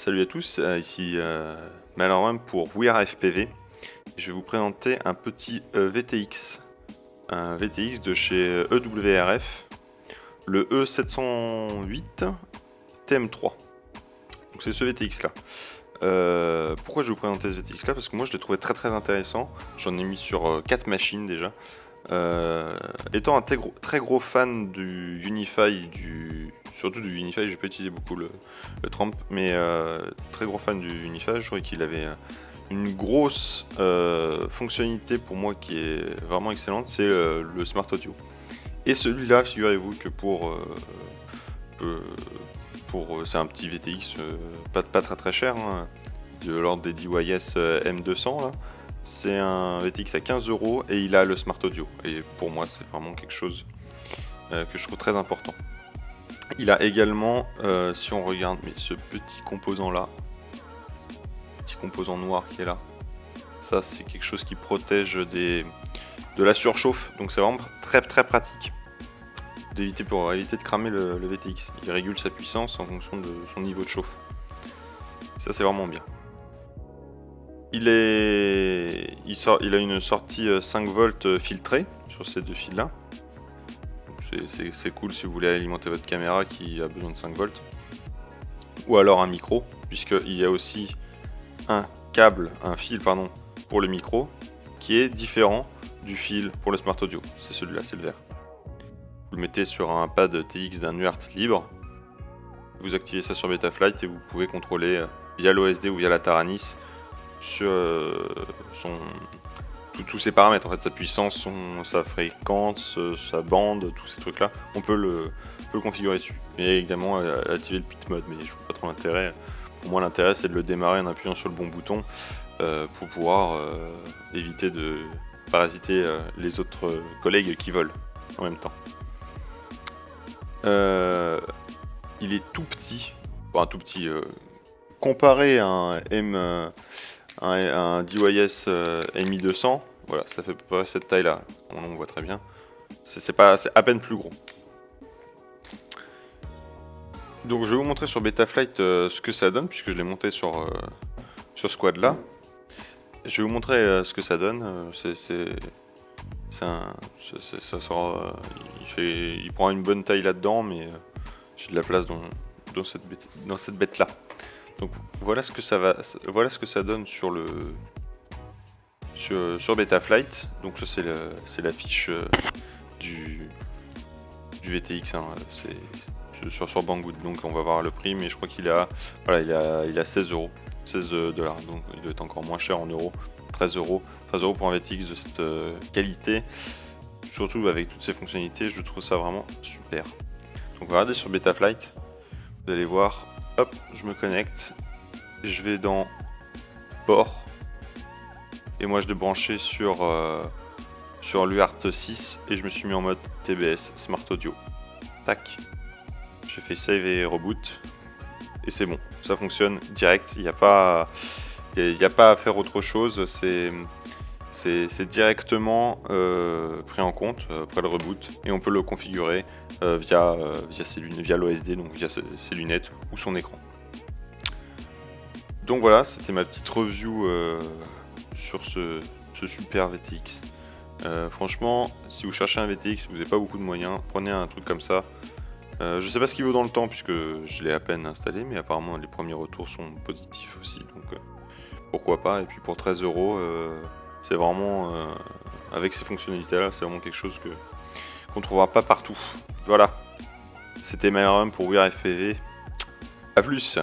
Salut à tous, ici Malheureux pour WeAreFPV. Je vais vous présenter un petit VTX. Un VTX de chez EWRF, le E708 TM3. Donc c'est ce VTX là. Pourquoi je vais vous présenter ce VTX là? Parce que moi je l'ai trouvé très intéressant. J'en ai mis sur 4 machines déjà. Étant un très gros fan du Unify, surtout du Unify, j'ai pas utilisé beaucoup le Tramp, mais très gros fan du Unify, je trouvais qu'il avait une grosse fonctionnalité pour moi qui est vraiment excellente, c'est le Smart Audio. Et celui-là, figurez-vous que c'est un petit VTX pas très cher, hein, de l'ordre des DYS M200 là. C'est un VTX à 15 € et il a le Smart Audio. Et pour moi, c'est vraiment quelque chose que je trouve très important. Il a également, si on regarde, ce petit composant là, petit composant noir qui est là, ça c'est quelque chose qui protège de la surchauffe. Donc c'est vraiment très pratique pour éviter de cramer le VTX. Il régule sa puissance en fonction de son niveau de chauffe. Ça c'est vraiment bien. Il a une sortie 5 volts filtrée sur ces deux fils là. C'est cool si vous voulez alimenter votre caméra qui a besoin de 5 volts. Ou alors un micro, puisqu'il y a aussi un fil pour le micro qui est différent du fil pour le Smart Audio. C'est celui-là, c'est le vert. Vous le mettez sur un pad TX d'un UART libre. Vous activez ça sur Betaflight et vous pouvez contrôler via l'OSD ou via la Taranis sur tous ces paramètres, en fait, sa puissance, sa fréquence, sa bande, tous ces trucs là, on peut le configurer dessus. Et également activer le pit mode, mais je vois pas trop l'intérêt. Pour moi l'intérêt c'est de le démarrer en appuyant sur le bon bouton pour pouvoir éviter de parasiter les autres collègues qui volent en même temps. Il est tout petit, enfin tout petit, comparé à un DYS MI200, voilà, ça fait à peu près cette taille là, on voit très bien, c'est à peine plus gros. Donc je vais vous montrer sur Betaflight ce que ça donne, puisque je l'ai monté sur Squad là. Je vais vous montrer ce que ça donne, il prend une bonne taille là-dedans, mais j'ai de la place dans cette bête là. Donc voilà ce que ça donne sur Betaflight. Donc ça c'est la fiche du VTX, hein. C'est sur Banggood. Donc on va voir le prix, mais je crois qu'il a 16 €, 16 $. Donc il doit être encore moins cher en euros. 13 €, 13 € pour un VTX de cette qualité. Surtout avec toutes ces fonctionnalités, je trouve ça vraiment super. Donc regardez sur Betaflight, vous allez voir. Hop, je me connecte, je vais dans port, et moi je l'ai branché sur l'UART 6 et je me suis mis en mode TBS Smart Audio. Tac, j'ai fait save et reboot et c'est bon, ça fonctionne direct, il n'y a pas à faire autre chose, c'est directement pris en compte après le reboot et on peut le configurer via l'OSD, donc via ses lunettes ou son écran. Donc voilà, c'était ma petite review sur ce super VTX. Franchement, si vous cherchez un VTX, vous n'avez pas beaucoup de moyens, prenez un truc comme ça. Je sais pas ce qu'il vaut dans le temps puisque je l'ai à peine installé, mais apparemment les premiers retours sont positifs aussi, donc pourquoi pas. Et puis pour 13 €, c'est vraiment, avec ces fonctionnalités là, c'est vraiment quelque chose qu'on ne trouvera pas partout. Voilà, c'était Malheureux pour WeAreFPV. A plus.